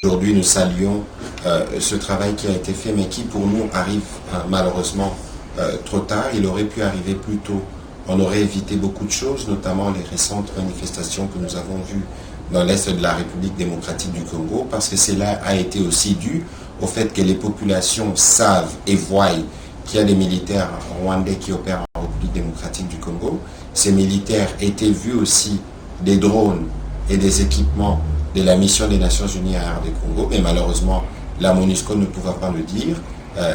Aujourd'hui, nous saluons ce travail qui a été fait, mais qui pour nous arrive malheureusement trop tard. Il aurait pu arriver plus tôt. On aurait évité beaucoup de choses, notamment les récentes manifestations que nous avons vues dans l'Est de la République démocratique du Congo, parce que cela a été aussi dû au fait que les populations savent et voient qu'il y a des militaires rwandais qui opèrent en République démocratique du Congo. Ces militaires étaient vus aussi des drones et des équipements de la mission des Nations Unies à RD Congo, mais malheureusement, la MONUSCO ne pouvait pas le dire.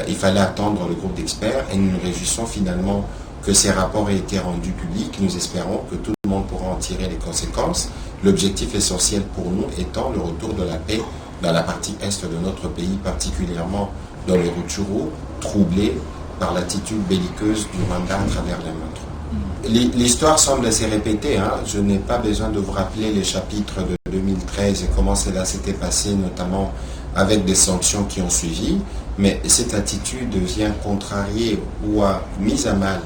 Il fallait attendre le groupe d'experts et nous nous réjouissons finalement que ces rapports aient été rendus publics. Nous espérons que tout le monde pourra en tirer les conséquences. L'objectif essentiel pour nous étant le retour de la paix dans la partie est de notre pays, particulièrement dans le Rutshuru, troublé par l'attitude belliqueuse du Rwanda à travers les meurtres. L'histoire semble se répéter. Je n'ai pas besoin de vous rappeler les chapitres de 2013 et comment cela s'était passé, notamment avec des sanctions qui ont suivi. Mais cette attitude vient contrarier ou a mis à mal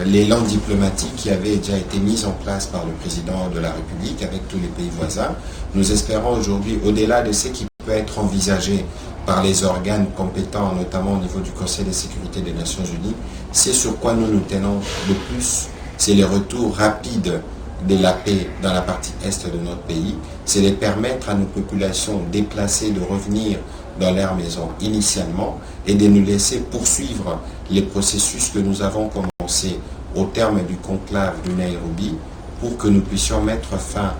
l'élan diplomatique qui avait déjà été mis en place par le président de la République avec tous les pays voisins. Nous espérons aujourd'hui, au-delà de ce qui peut être envisagé par les organes compétents, notamment au niveau du Conseil de sécurité des Nations Unies, c'est sur quoi nous nous tenons le plus. C'est le retour rapide de la paix dans la partie est de notre pays. C'est de permettre à nos populations déplacées de revenir dans leur maison initialement et de nous laisser poursuivre les processus que nous avons commencé au terme du conclave de Nairobi pour que nous puissions mettre fin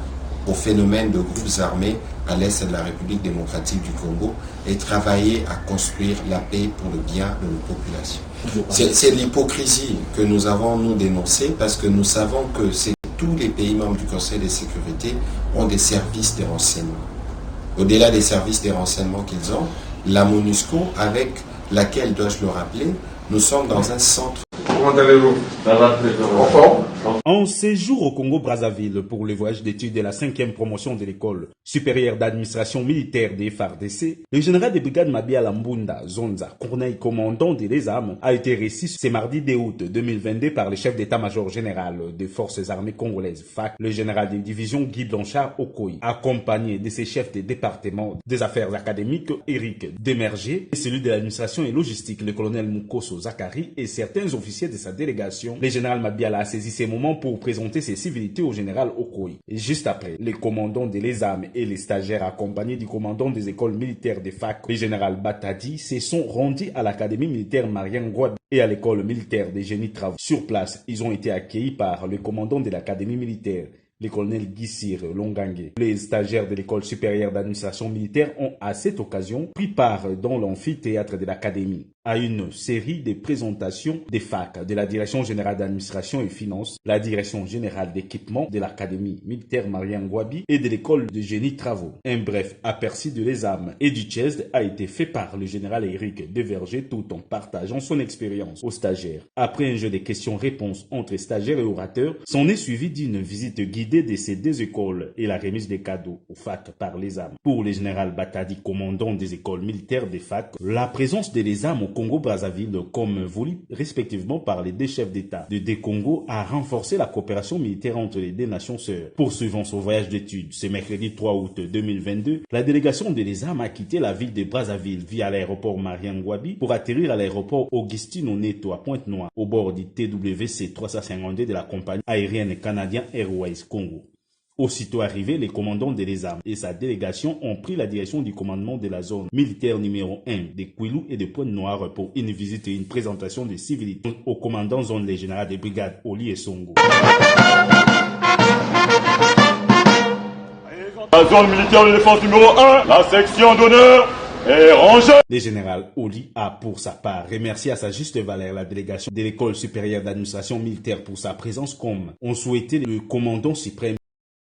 au phénomène de groupes armés à l'est de la République démocratique du Congo et travailler à construire la paix pour le bien de nos populations. C'est l'hypocrisie que nous avons, nous, dénoncée parce que nous savons que tous les pays membres du Conseil de sécurité ont des services de renseignement. Au-delà des services de renseignement qu'ils ont, la MONUSCO, avec laquelle, dois-je le rappeler, nous sommes dans un centre. Comment allez-vous? Ça va très bien. En séjour au Congo-Brazzaville pour le voyage d'études de la 5e promotion de l'école supérieure d'administration militaire des FARDC, le général de brigade Mabia Lambunda Zonza, corneille commandant des armes, a été reçu ce mardi 2 août 2022 par le chef d'état-major général des forces armées congolaises FAC, le général de division Guy Blanchard Okoye, accompagné de ses chefs de département des affaires académiques Éric Demerger et celui de l'administration et logistique, le colonel Mukoso Zakari et certains officiers de sa délégation. Le général Mabia a saisi ces moments pour présenter ses civilités au général Okoye. Et juste après, les commandants des armes et les stagiaires accompagnés du commandant des écoles militaires de FAC, le général Batadi, se sont rendus à l'académie militaire Marian Ngouabi et à l'école militaire des génies travaux. Sur place, ils ont été accueillis par le commandant de l'académie militaire, le colonel Guissir Longangue. Les stagiaires de l'école supérieure d'administration militaire ont à cette occasion pris part dans l'amphithéâtre de l'académie à une série de présentations des FAC, de la Direction générale d'administration et finances, la Direction générale d'équipement de l'Académie militaire Marian Ngouabi et de l'école de génie travaux. Un bref aperçu de les armes et du chest a été fait par le général Éric Deverger tout en partageant son expérience aux stagiaires. Après un jeu de questions-réponses entre stagiaires et orateurs, s'en est suivi d'une visite guidée de ces deux écoles et la remise des cadeaux aux FAC par les armes. Pour le général Batadi, commandant des écoles militaires des FAC, la présence de les armes au Congo-Brazzaville, comme voulu respectivement par les deux chefs d'État de deux Congo, a renforcé la coopération militaire entre les deux nations sœurs. Poursuivant son voyage d'études, ce mercredi 3 août 2022, la délégation de les armes a quitté la ville de Brazzaville via l'aéroport Marian Ngouabi pour atterrir à l'aéroport Augustine Oneto à Pointe-Noire, au bord du TWC 352 de la compagnie aérienne canadienne Airways Congo. Aussitôt arrivé, les commandants des armes et sa délégation ont pris la direction du commandement de la zone militaire numéro 1 de Kwilu et de Pointe-Noire pour une visite et une présentation des civilités au commandant zone les généraux des brigades Oli et Songo. La zone militaire de défense numéro 1, la section d'honneur est rangée. Le général Oli a pour sa part remercié à sa juste valeur la délégation de l'école supérieure d'administration militaire pour sa présence comme on souhaitait le commandant suprême